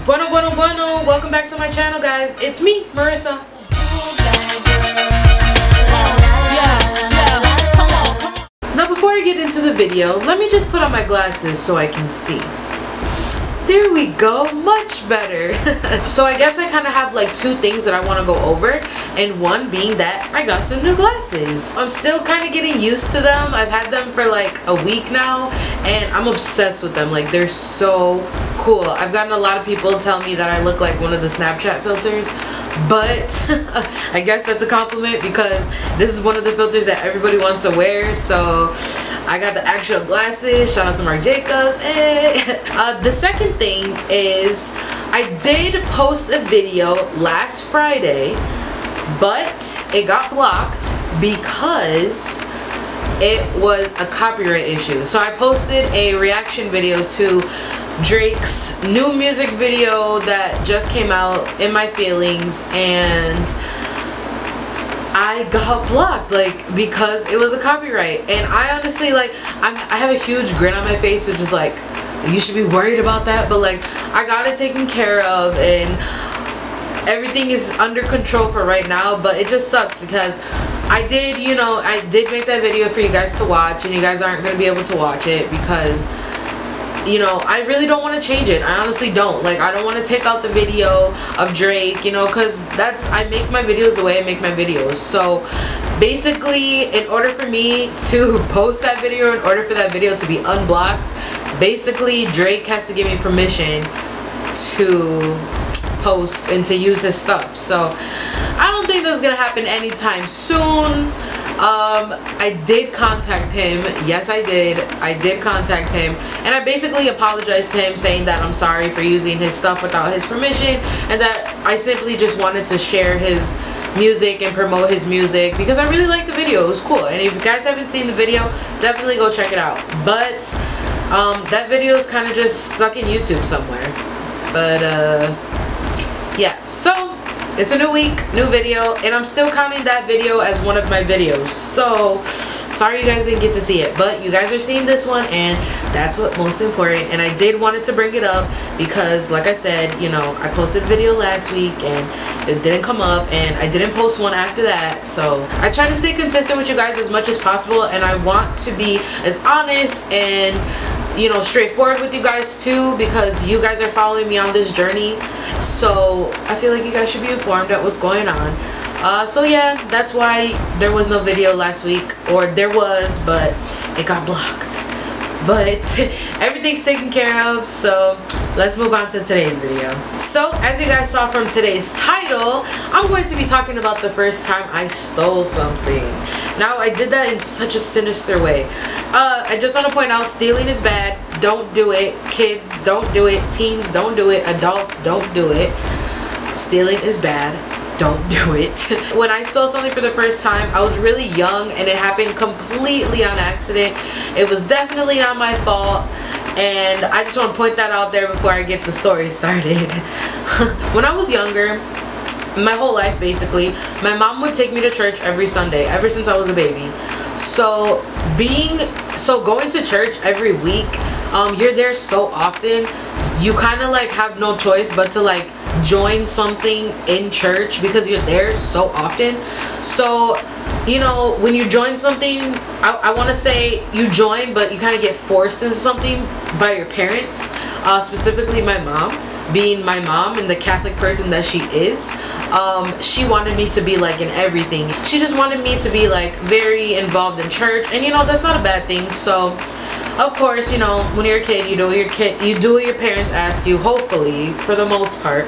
Bueno, welcome back to my channel, guys. It's me, Marissa. Now before I get into the video, let me just put on my glasses so I can see. There we go, much better. So I guess I kind of have like two things that I want to go over, and one being that I got some new glasses. I'm still kind of getting used to them. I've had them for like a week now and I'm obsessed with them. Like, they're so cool. I've gotten a lot of people tell me that I look like one of the Snapchat filters, but I guess that's a compliment because this is one of the filters that everybody wants to wear. So I got the actual glasses. Shout out to Marc Jacobs. The second thing is I did post a video last Friday, but it got blocked because it was a copyright issue. So I posted a reaction video to Drake's new music video that just came out, In My Feelings, and I got blocked, like, because it was a copyright. And I honestly, like, I have a huge grin on my face, which is like, you should be worried about that, but like, I got it taken care of and everything is under control for right now. But it just sucks because I did, you know, I did make that video for you guys to watch, and you guys aren't going to be able to watch it because, you know, I really don't want to change it. I honestly don't. Like, I don't want to take out the video of Drake, you know, because that's, I make my videos the way I make my videos. So basically, in order for me to post that video, in order for that video to be unblocked, basically Drake has to give me permission to post and to use his stuff. So I don't think that's gonna happen anytime soon. I did contact him. Yes, I did contact him, and I basically apologized to him, saying that I'm sorry for using his stuff without his permission, and that I simply just wanted to share his music and promote his music because I really liked the video. It was cool, and if you guys haven't seen the video, definitely go check it out. But that video is kind of just stuck in YouTube somewhere. But yeah, so it's a new week, new video, and I'm still counting that video as one of my videos. So sorry you guys didn't get to see it, but you guys are seeing this one, and that's what most important. And I did wanted to bring it up because, like I said, you know, I posted a video last week and it didn't come up, and I didn't post one after that. So I try to stay consistent with you guys as much as possible, and I want to be as honest and, you know, straightforward with you guys too, because you guys are following me on this journey. So I feel like you guys should be informed at what's going on. So yeah, that's why there was no video last week, or there was, but it got blocked. But everything's taken care of, so let's move on to today's video. So as you guys saw from today's title, I'm going to be talking about the first time I stole something. Now, I did that in such a sinister way. I just want to point out, stealing is bad. Don't do it. Kids, don't do it. Teens, don't do it. Adults, don't do it. Stealing is bad. Don't do it. When I stole something for the first time, I was really young, and it happened completely on accident. It was definitely not my fault, and I just want to point that out there before I get the story started. When I was younger, my whole life basically, my mom would take me to church every Sunday ever since I was a baby. So going to church every week, you're there so often, you kind of like have no choice but to like join something in church because you're there so often. So, you know, when you join something, I want to say you join, but you kind of get forced into something by your parents, specifically my mom. Being my mom and the Catholic person that she is, she wanted me to be like in everything. She just wanted me to be like very involved in church, and you know, that's not a bad thing. So of course, you know, when you're a kid, you do what your parents ask you, hopefully, for the most part.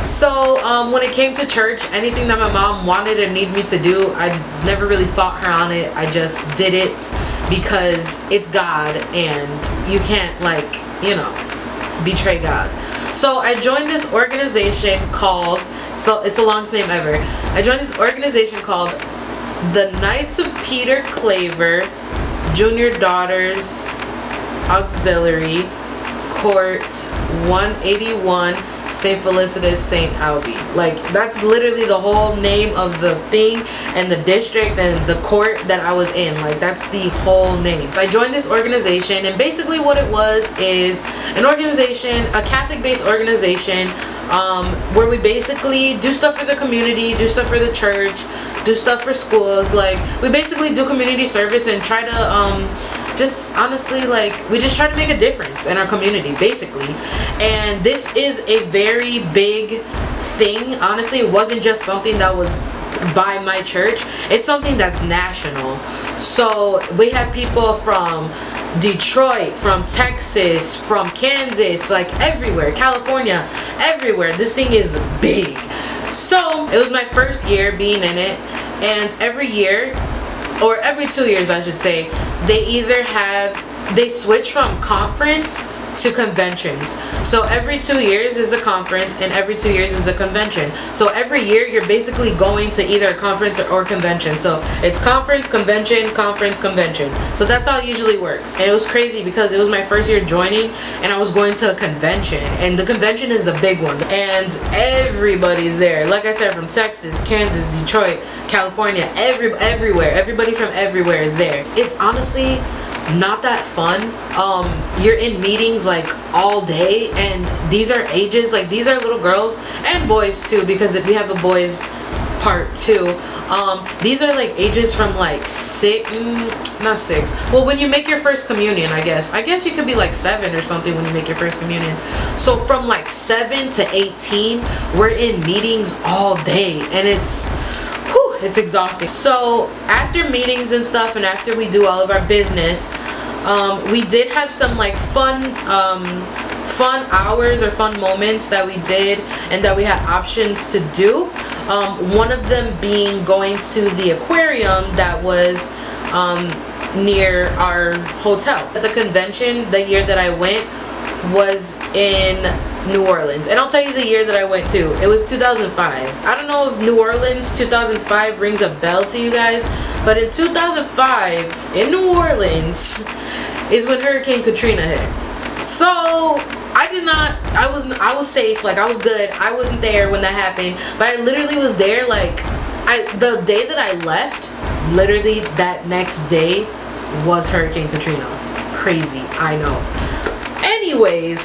So when it came to church, anything that my mom wanted and needed me to do, I never really fought her on it. I just did it because it's God, and you can't, like, you know, betray God. So I joined this organization called, so it's the longest name ever, I joined this organization called the Knights of Peter Claver Junior Daughters Auxiliary Court 181 St. Felicitas, St. Albie. Like, that's literally the whole name of the thing and the district and the court that I was in. Like, that's the whole name. I joined this organization, and basically what it was is an organization, a Catholic-based organization, where we basically do stuff for the community, do stuff for the church, do stuff for schools. Like, we basically do community service and try to just honestly, like, we just try to make a difference in our community, basically. And this is a very big thing. Honestly, it wasn't just something that was by my church. It's something that's national. So we have people from Detroit, from Texas, from Kansas, like everywhere, California, everywhere. This thing is big. So it was my first year being in it, and every year, or every 2 years I should say, they switch from conference to conventions. So every 2 years is a conference, and every 2 years is a convention. So every year you're basically going to either a conference or convention. So it's conference, convention, conference, convention. So that's how it usually works. And it was crazy because it was my first year joining, and I was going to a convention, and the convention is the big one, and everybody's there. Like I said, from Texas, Kansas, Detroit, California, everywhere. Everybody from everywhere is there. It's honestly not that fun. You're in meetings like all day, and these are ages, like these are little girls and boys too, because we have a boys part too. These are like ages from like not six, well, when you make your first communion, I guess you could be like 7 or something when you make your first communion. So from like 7 to 18 we're in meetings all day, and it's exhausting. So after meetings and stuff, and after we do all of our business, we did have some like fun hours or fun moments that we did, and that we had options to do. One of them being going to the aquarium that was near our hotel. The convention, the year that I went, was in New Orleans, and I'll tell you the year that I went to. It was 2005. I don't know if New Orleans 2005 rings a bell to you guys, but in 2005 in New Orleans is when Hurricane Katrina hit. So I was safe, like I was good. I wasn't there when that happened, but I literally was there. Like, the day that I left, literally that next day was Hurricane Katrina. Crazy, I know. Anyways,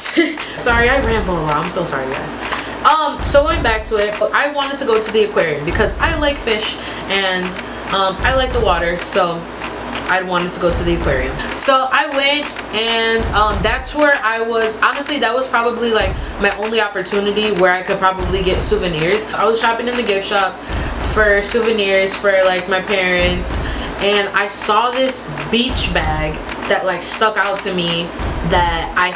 sorry, I ramble a lot. I'm so sorry, guys. So going back to it, I wanted to go to the aquarium because I like fish, and I like the water, so I wanted to go to the aquarium. So I went, and that's where I was. Honestly, that was probably like my only opportunity where I could probably get souvenirs. I was shopping in the gift shop for souvenirs for like my parents, and I saw this beach bag that like stuck out to me that I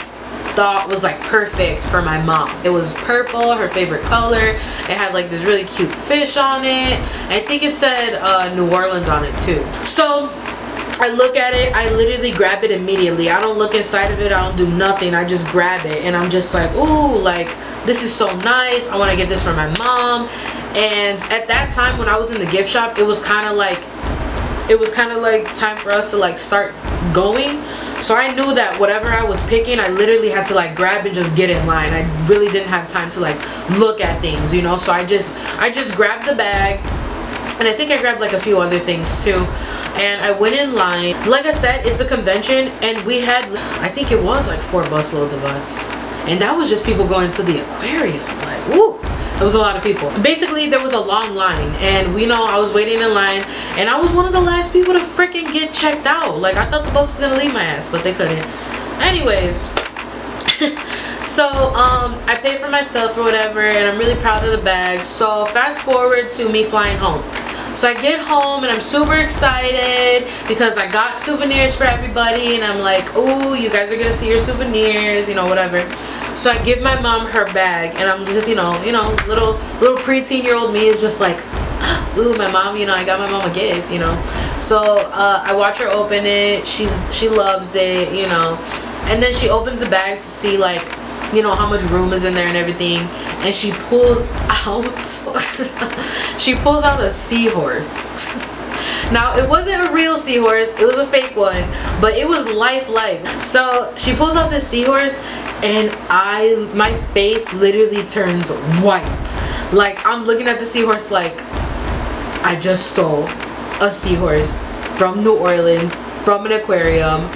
thought was like perfect for my mom. It was purple, her favorite color. It had like this really cute fish on it. I think it said New Orleans on it too. So I look at it, I literally grab it immediately. I don't look inside of it, I don't do nothing. I just grab it, and I'm just like, ooh, like this is so nice. I want to get this for my mom. And at that time when I was in the gift shop, it was kind of like time for us to like start going. So I knew that whatever I was picking, I literally had to like grab and just get in line. I really didn't have time to like look at things, you know. So I just grabbed the bag, and I think I grabbed like a few other things too, and I went in line. Like I said, it's a convention, and we had, I think it was like 4 busloads of us, and that was just people going to the aquarium. Like, woo, it was a lot of people. Basically, there was a long line, and I was waiting in line, and I was one of the last people to freaking get checked out. Like, I thought the bus was gonna leave my ass, but they couldn't. Anyways, so I paid for my stuff or whatever, and I'm really proud of the bag. So fast forward to me flying home. So I get home, and I'm super excited because I got souvenirs for everybody, and I'm like, ooh, you guys are gonna see your souvenirs, you know, whatever. So I give my mom her bag, and I'm just, little preteen-year-old me is just like, ooh, my mom, I got my mom a gift, So I watch her open it. She loves it, and then she opens the bag to see like, how much room is in there and everything, and she pulls out a seahorse. Now, it wasn't a real seahorse, it was a fake one, but it was lifelike. So she pulls out this seahorse, and my face literally turns white. Like, I'm looking at the seahorse like, I just stole a seahorse from New Orleans, from an aquarium.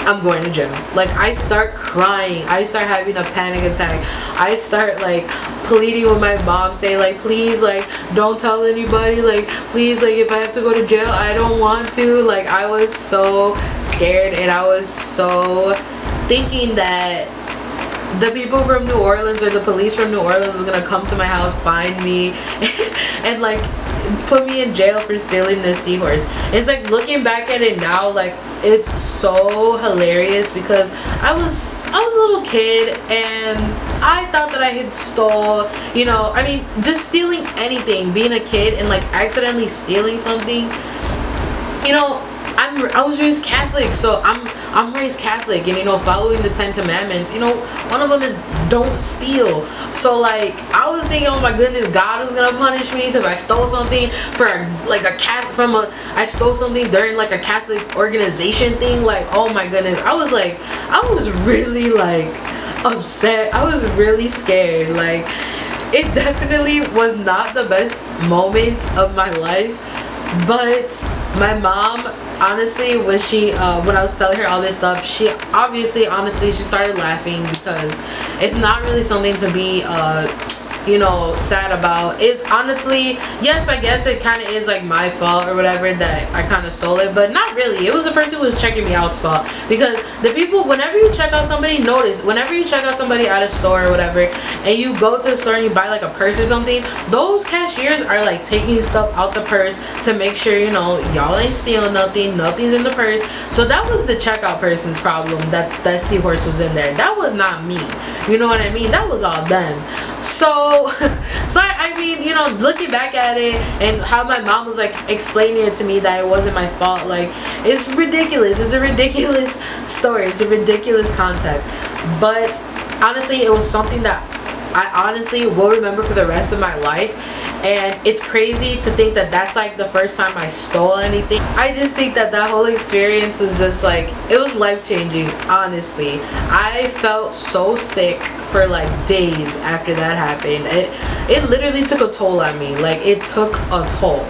I'm going to jail. Like, I start crying. I start having a panic attack. I start like pleading with my mom, saying like, please, like, don't tell anybody, like, please, like, if I have to go to jail, I don't want to. Like, I was so scared, and I was so thinking that the people from New Orleans, or the police from New Orleans, is gonna come to my house, find me, and like put me in jail for stealing this seahorse. It's like, looking back at it now, like, it's so hilarious, because I was a little kid, and I thought that I had stole, you know, I mean, just stealing anything, being a kid and like accidentally stealing something, you know. I was raised Catholic, so I'm raised Catholic, and you know, following the 10 Commandments, you know, one of them is don't steal. So like, I was thinking, oh my goodness, God was gonna punish me because I stole something for I stole something during like a Catholic organization thing. Like, oh my goodness, I was really like upset. I was really scared. Like, it definitely was not the best moment of my life. But my mom, honestly, when I was telling her all this stuff, she honestly she started laughing, because it's not really something to be you know, sad about. It's honestly, yes, I guess it kind of is like my fault or whatever that I kind of stole it, but not really. It was the person who was checking me out's fault, because the people, whenever you check out somebody, notice whenever you check out somebody at a store or whatever, and you go to the store and you buy like a purse or something, those cashiers are like taking stuff out the purse to make sure, you know, y'all ain't stealing nothing, nothing's in the purse. So that was the checkout person's problem, that seahorse was in there. That was not me, you know what I mean? That was all them. So I mean, you know, looking back at it and how my mom was like explaining it to me that it wasn't my fault, like, it's ridiculous. It's a ridiculous story. It's a ridiculous concept. But honestly, it was something that I honestly will remember for the rest of my life. And it's crazy to think that that's like the first time I stole anything. I just think that that whole experience was just like, it was life-changing, honestly. I felt so sick for like days after that happened. It literally took a toll on me. Like, it took a toll.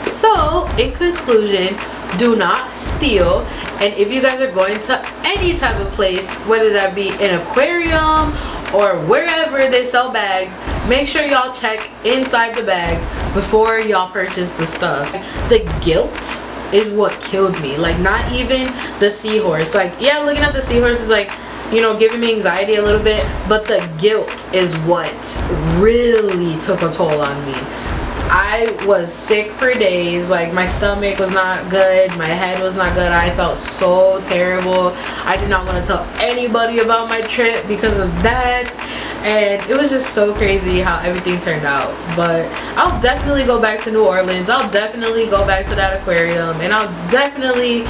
So in conclusion, do not steal. And if you guys are going to any type of place, whether that be an aquarium or wherever they sell bags, make sure y'all check inside the bags before y'all purchase the stuff. The guilt is what killed me. Like, not even the seahorse. Like, yeah, looking at the seahorse is like, you know, giving me anxiety a little bit, but the guilt is what really took a toll on me. I was sick for days. Like, my stomach was not good, my head was not good. I felt so terrible. I did not want to tell anybody about my trip because of that, and it was just so crazy how everything turned out. But I'll definitely go back to New Orleans. I'll definitely go back to that aquarium, and I'll definitely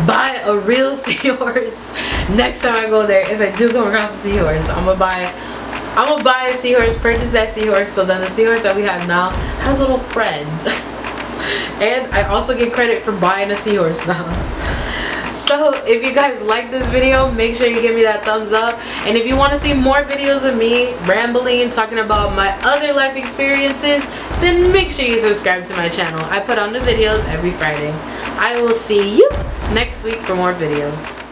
buy a real seahorse next time I go there. If I do come across a seahorse, I'm gonna buy a seahorse, purchase that seahorse, so then the seahorse that we have now has a little friend. And I also get credit for buying a seahorse now. So if you guys like this video, make sure you give me that thumbs up. And if you want to see more videos of me rambling, talking about my other life experiences, then make sure you subscribe to my channel. I put on the videos every Friday. I will see you next week for more videos.